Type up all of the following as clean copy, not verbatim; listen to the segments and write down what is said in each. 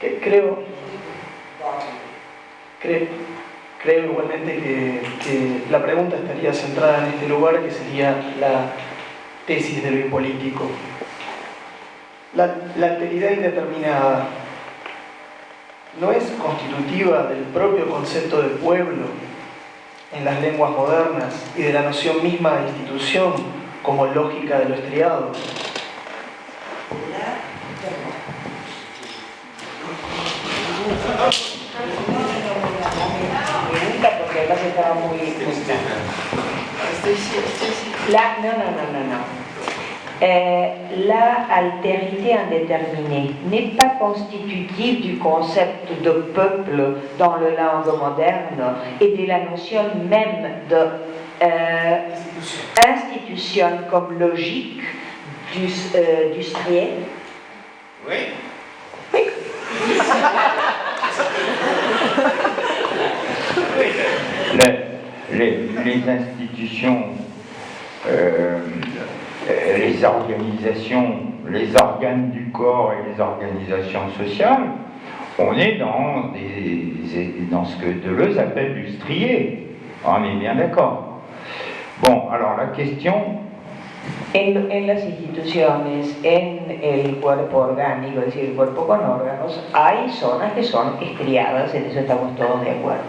Creo igualmente que la pregunta estaría centrada en este lugar, que sería la tesis de lo impolítico. La alteridad indeterminada no es constitutiva del propio concepto de pueblo en las lenguas modernas y de la noción misma de institución como lógica de lo estriado. Porque además estaba muy la altérité indéterminée n'est pas constitutive du concept de peuple dans la langue moderne et de la notion même de institution comme logique du strié. Oui. Oui. Les institutions, les organisations, les organes du corps et les organisations sociales, on est dans ce que Deleuze appelle du strié. On est bien d'accord. Bon, alors la question... En las instituciones, en el cuerpo orgánico, es decir, el cuerpo con órganos, hay zonas que son estriadas, en eso estamos todos de acuerdo.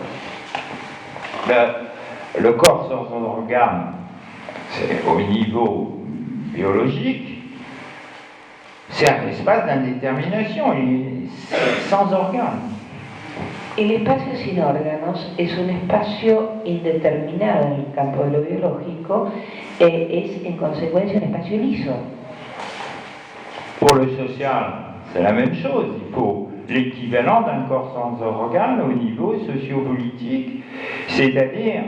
Le corps sans organe, c'est au niveau biologique, c'est un espace d'indétermination, sans organes. El espacio sin órganos es un espacio indeterminado en el campo de lo biológico, es en consecuencia un espacio liso. Pour le social, c'est la même chose. Il faut l'équivalent d'un corps sans organes au niveau sociopolitique, c'est-à-dire...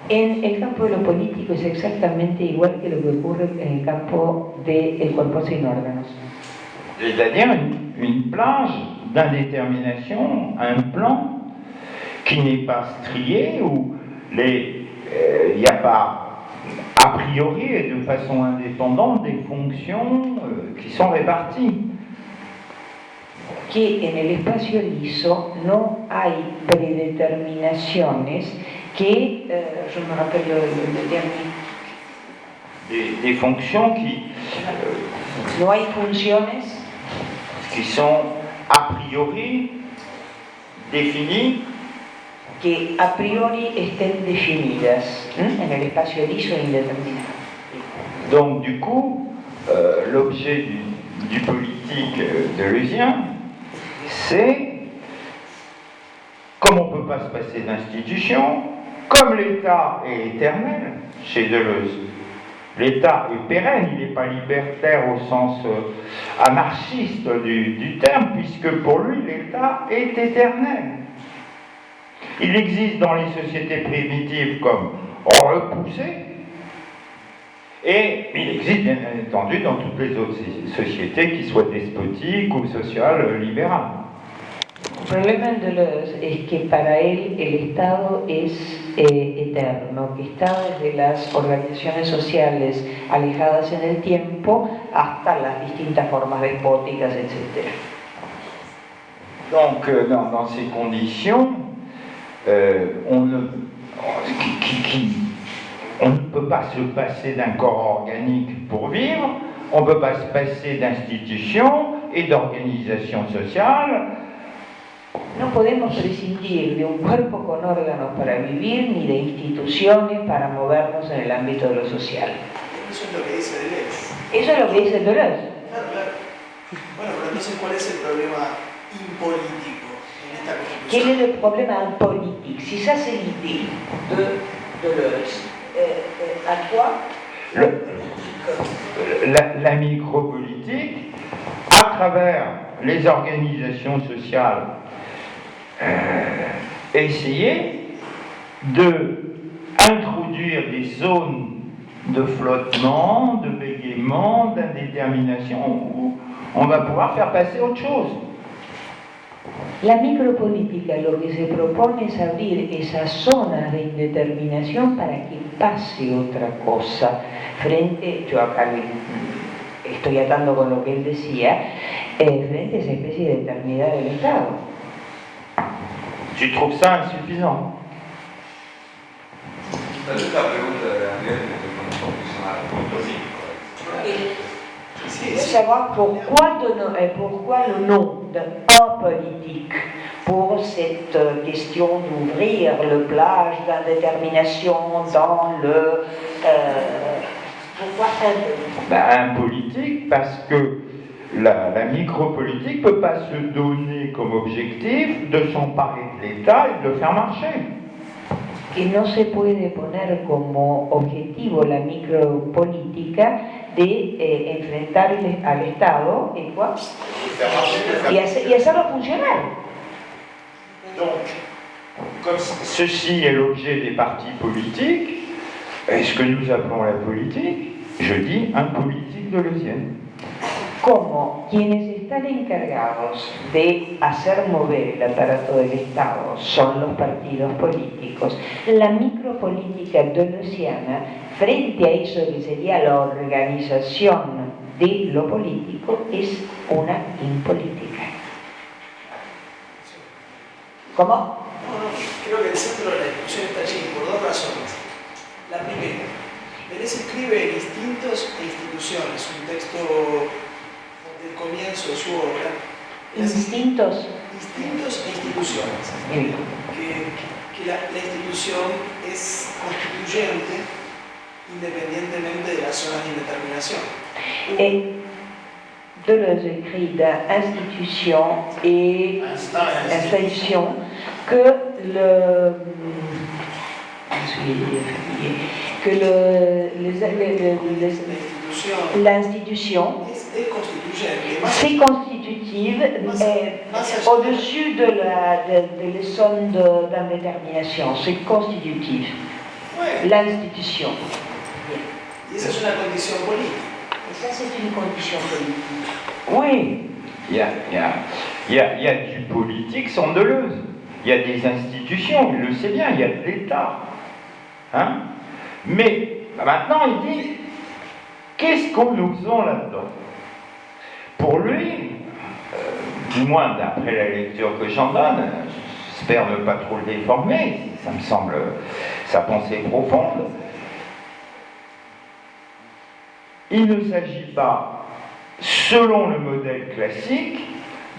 En el campo de lo político es exactamente igual que lo que ocurre en el campo del cuerpo sin órganos. C'est-à-dire une plage d'indétermination, un plan qui n'est pas strié, où il n'y a pas a priori et de façon indépendante des fonctions qui sont réparties. Que en el espacio liso no hay predeterminaciones que, je me rappelle le dernier. Des fonctions qui... no hay funciones qui sont a priori définies, que a priori estén definidas en el espacio liso e indeterminado. Donc du coup, l'objet du politique deleuzien, c'est, comme on ne peut pas se passer d'institution, comme l'État est éternel chez Deleuze, l'État est pérenne, il n'est pas libertaire au sens anarchiste du terme, puisque pour lui, l'État est éternel. Il existe dans les sociétés primitives comme repoussé, et il existe bien entendu dans toutes les autres sociétés, qui soient despotiques ou sociales libérales. El problema en Deleuze es que para él el Estado es eterno, que está desde las organizaciones sociales alejadas en el tiempo hasta las distintas formas despóticas, etc. Donc, dans ces conditions, on ne peut pas se passer d'un corps organique pour vivre, on ne peut pas se passer d'institutions et d'organisations sociales. No podemos prescindir de un cuerpo con órganos para vivir ni de instituciones para movernos en el ámbito de lo social. Eso es lo que dice Deleuze. Eso es lo que dice Deleuze. Claro, claro. Bueno, pero entonces, ¿cuál es el problema impolítico en esta constitución? Quel est le problème politique? Si ça c'est l'idée de Deleuze, à quoi la micropolitique, à travers les organisations sociales, essayer d'introduire des zones de flottement, de bégaiement, d'indétermination, où on va pouvoir faire passer autre chose. La micropolítica lo que se propone es abrir esas zonas de indeterminación para que pase otra cosa. Yo acá estoy atando con lo que él decía, frente a esa especie de eternidad del Estado. Tu trouves ça insuffisant? La pregunta de Andrés es un profesional. Je veux savoir pourquoi le nom d'un politique pour cette question d'ouvrir le plage d'indétermination dans le... pourquoi un politique? Un politique parce que la micropolitique ne peut pas se donner comme objectif de s'emparer de l'État et de le faire marcher. Que no se puede poner como objetivo la micropolítica de enfrentar al Estado y hacerlo funcionar. Donc, comme ceci est l'objet des partis politiques, est-ce que nous appelons la politique? Je dis un politique de Deleuzienne. Como quienes están encargados de hacer mover el aparato del Estado son los partidos políticos, la micropolítica deleuziana, frente a eso que sería la organización de lo político, es una impolítica. ¿Cómo? No, creo que el centro de la discusión está allí por dos razones. La primera, Deleuze escribe Instintos e instituciones, un texto del comienzo de su obra. Instintos E instituciones. Que la institución es constituyente independientemente de las zonas de indeterminación. Deleuze écrit d'institution et institution que l'institution c'est constitutive au-dessus de les zones d'indétermination, c'est constitutif. L'institution. Y esa es una condición política. Ça, c'est une condition politique. Oui, il y a du politique sans Deleuze. Il y a des institutions, il le sait bien, il y a de l'État. Hein? Mais maintenant, il dit, qu'est-ce qu'on nous faisons là-dedans? Pour lui, du moins d'après la lecture que j'en donne, j'espère ne pas trop le déformer, ça me semble sa pensée profonde, il ne s'agit pas, selon le modèle classique,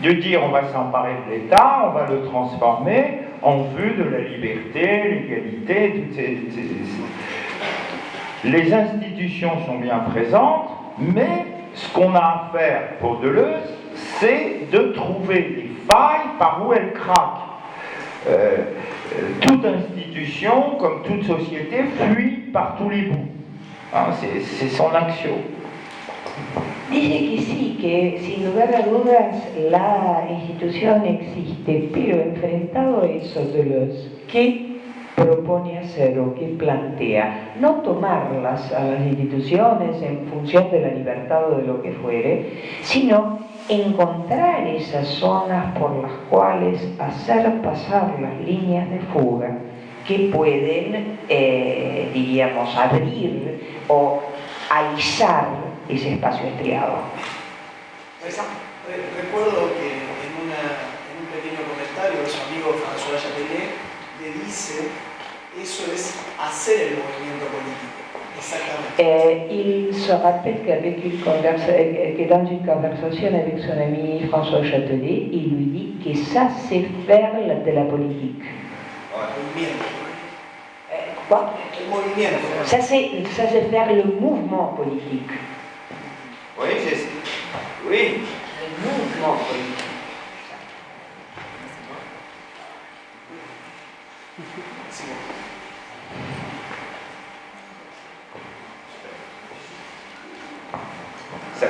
de dire on va s'emparer de l'État, on va le transformer en vue de la liberté, l'égalité, Les institutions sont bien présentes, mais ce qu'on a à faire pour Deleuze, c'est de trouver des failles par où elles craquent. Toute institution, comme toute société, fuit par tous les bouts. Hein, c'est son axiome. Dice que sí, que sin lugar a dudas la institución existe, pero enfrentado a eso Deleuze, ¿qué propone hacer o qué plantea? No tomarlas a las instituciones en función de la libertad o de lo que fuere, sino encontrar esas zonas por las cuales hacer pasar las líneas de fuga que pueden, diríamos, abrir o alisar ese espacio estriado. Recuerdo que en un pequeño comentario de su amigo François Chatelet le dice, eso es hacer el movimiento político. Exactamente. Il se rappelle que dans une conversation avec son ami François Chatelet, il lui dit que ça c'est faire de la politique. Quoi? El movimiento. Ça c'est faire le mouvement politique. Oui, oui. Le mouvement politique.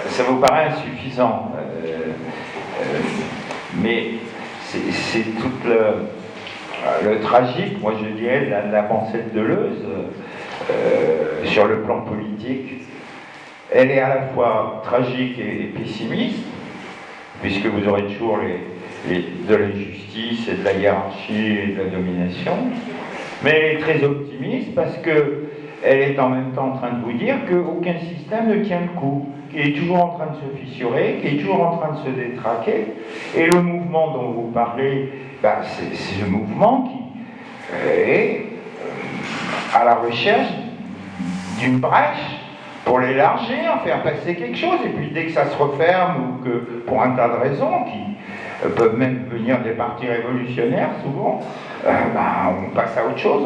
Ça vous paraît insuffisant, mais c'est tout le tragique, moi je dirais, de la pensée de Deleuze sur le plan politique. Elle est à la fois tragique et pessimiste, puisque vous aurez toujours de l'injustice et de la hiérarchie et de la domination, mais elle est très optimiste parce que elle est en même temps en train de vous dire qu'aucun système ne tient le coup, qu'il est toujours en train de se fissurer, qu'il est toujours en train de se détraquer. Et le mouvement dont vous parlez, c'est le mouvement qui est à la recherche d'une brèche pour l'élargir, faire passer quelque chose, et puis dès que ça se referme, ou que pour un tas de raisons qui peuvent même venir des partis révolutionnaires souvent, on passe à autre chose.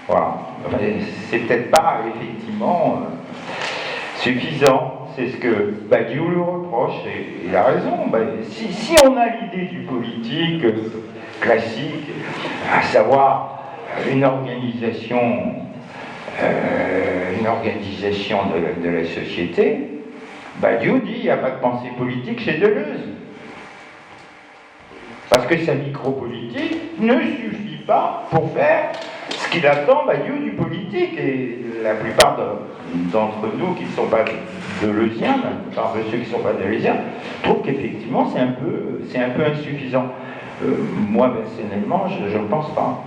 Voilà. C'est peut-être pas effectivement suffisant. C'est ce que Badiou lui reproche, et il a raison. Si on a l'idée du politique classique, à savoir une organisation de la société, Badiou dit il n'y a pas de pensée politique chez Deleuze. Parce que sa micropolitique ne suffit pas pour faire ce qu'il attend Badiou du politique. Et la plupart d'entre nous qui ne sont pas deleuziens, la plupart de ceux qui ne sont pas deleuziens, trouvent qu'effectivement c'est un peu insuffisant. Moi personnellement, je ne pense pas.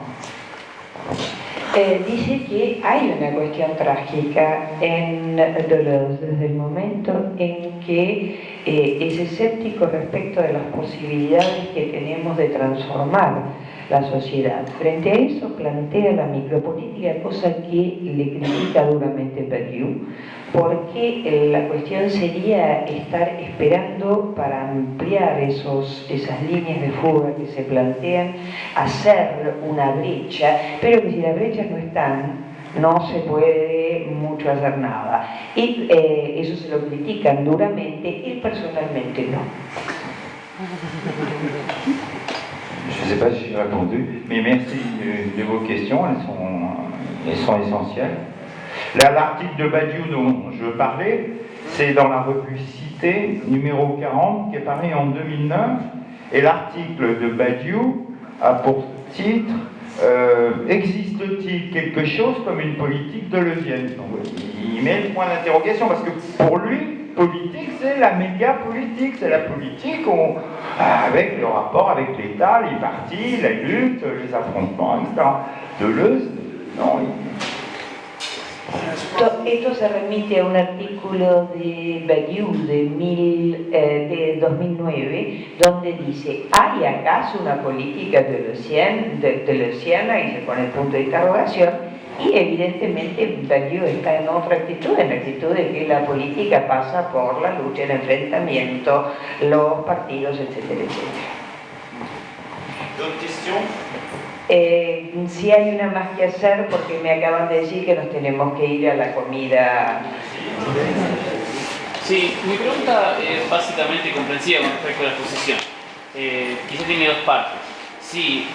Dice que hay una cuestión trágica en Deleuze desde el momento en que es escéptico respecto de las posibilidades que tenemos de transformar la sociedad. Frente a eso plantea la micropolítica, cosa que le critica duramente Badiou, porque la cuestión sería estar esperando para ampliar esas líneas de fuga que se plantean, hacer una brecha, pero que si las brechas no están, no se puede mucho hacer nada. Y eso se lo critican duramente, y personalmente no. Je ne sais pas si j'ai répondu, mais merci de vos questions, elles sont essentielles. Là, l'article de Badiou dont je parlais, c'est dans la revue Cité, numéro 40, qui est paru en 2009, et l'article de Badiou a pour titre « Existe-t-il quelque chose comme une politique deleuzienne ?» Donc, il met le point d'interrogation, parce que pour lui, politique, c'est la méga politique, c'est la politique avec le rapport avec l'État, les partis, la lutte, les affrontements, etc. Deleuze, non. Esto se remite a un artículo de Badiou de 2009, donde dice, ¿hay acaso una política deleuziana? Y se pone el punto de interrogación. Y evidentemente Badiou está en otra actitud, en la actitud de que la política pasa por la lucha, el enfrentamiento, los partidos, etcétera, etcétera. D'autres questions? Si hay una más que hacer, porque me acaban de decir que nos tenemos que ir a la comida. Sí, mi pregunta es básicamente comprensiva con respecto a la exposición. Quizás tiene dos partes. Sí,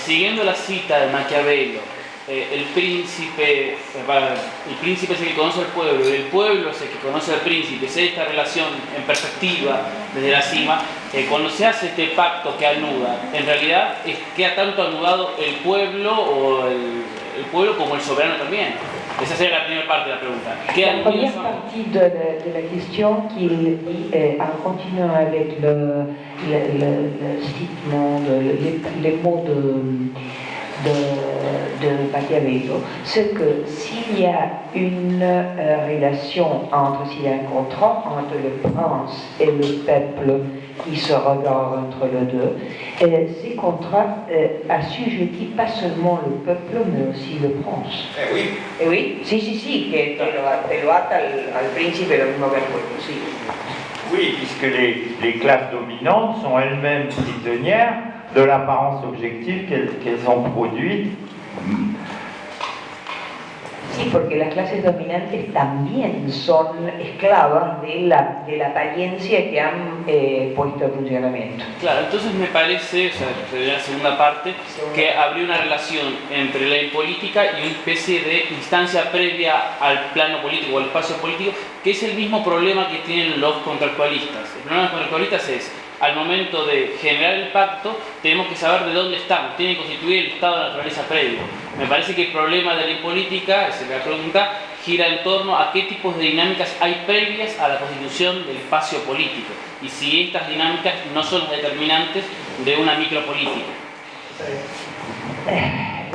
siguiendo la cita de Maquiavelo, el príncipe es el que conoce al pueblo, y el pueblo es el que conoce al príncipe. Es esta relación en perspectiva desde la cima. Cuando se hace este pacto que anuda, en realidad queda tanto anudado el pueblo o el pueblo como el soberano también. Esa sería la primera parte de la pregunta. La première partie de la question qu'il dit en continuant avec le citement, les mots de Maquiavelo, c'est que s'il y a une relation s'il y a un contrat entre le prince et le peuple qui se regardent entre les deux, ces contrats assujettissent pas seulement le peuple, mais aussi le prince. Oui. Oui, sí, que te lo ata al príncipe lo mismo que al pueblo, sí. Oui, puisque les classes dominantes sont elles-mêmes prisonnières de l'apparence objective qu'elles ont produite. Sí, porque las clases dominantes también son esclavas de la apariencia que han puesto en funcionamiento. Claro, entonces me parece, o sea, sería la segunda parte, que habría una relación entre la política y una especie de instancia previa al plano político o al espacio político, que es el mismo problema que tienen los contractualistas. El problema de los contractualistas es, al momento de generar el pacto, tenemos que saber de dónde estamos, tiene que constituir el estado de naturaleza previo. Me parece que el problema de la política, esa es la pregunta, gira en torno a qué tipos de dinámicas hay previas a la constitución del espacio político y si estas dinámicas no son las determinantes de una micropolítica.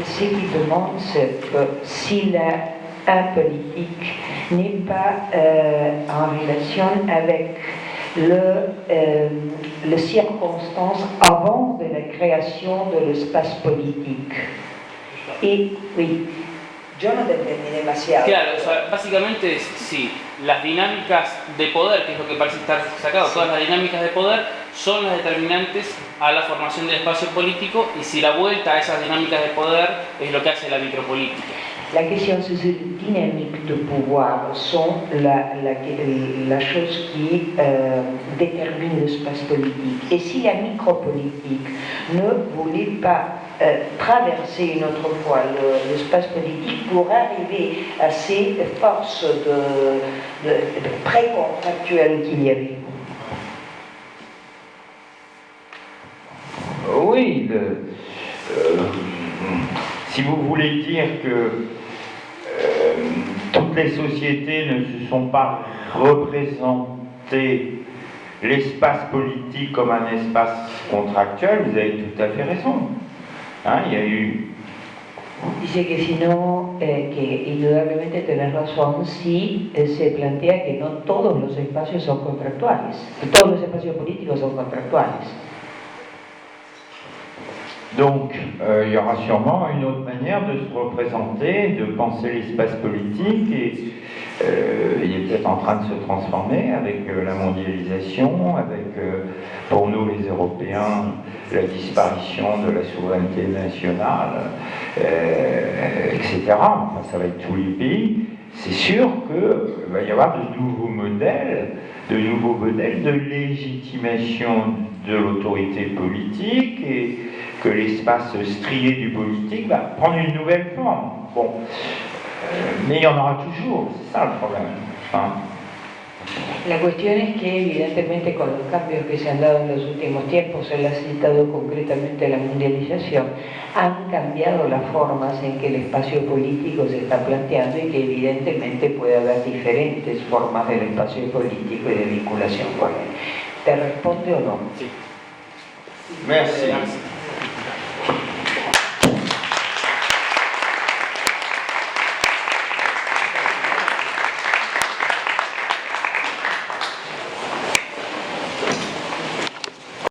ce qui demande, c'est que si un politique n'est pas en relation avec les circonstances avant de la création de l'espace politique. Y, oui, yo no te entendí demasiado. Claro, o sea, básicamente sí, las dinámicas de poder, que es lo que parece estar sacado, todas las dinámicas de poder son las determinantes a la formación del espacio político, y si la vuelta a esas dinámicas de poder es lo que hace la micropolítica. La question, c'est ces dynamiques de pouvoir sont la chose qui détermine l'espace politique. Et si la micropolitique ne voulait pas traverser une autre fois l'espace politique pour arriver à ces forces de précontractuelles qu'il y avait. Oui, si vous voulez dire que toutes les sociétés ne se sont pas représentées l'espace politique comme un espace contractuel, vous avez tout à fait raison. Hein, il y a eu... Dice que si no, que indudablemente tenés razón si se plantea que no todos los espacios son contractuales, que todos los espacios políticos son contractuales. Donc, il y aura sûrement une autre manière de se représenter, de penser l'espace politique, et il est peut-être en train de se transformer avec la mondialisation, avec, pour nous les Européens, la disparition de la souveraineté nationale, etc. Enfin, ça va être tous les pays. C'est sûr qu'il va y avoir de nouveaux modèles de légitimation de l'autorité politique, et que l'espace strié du politique va prendre une nouvelle forme. Bon, mais il y en aura toujours, c'est ça le problème. Hein? La cuestión es que evidentemente con los cambios que se han dado en los últimos tiempos, él ha citado concretamente la mundialización, han cambiado las formas en que el espacio político se está planteando, y que evidentemente puede haber diferentes formas del espacio político y de vinculación con él. ¿Te responde o no? Sí. Merci.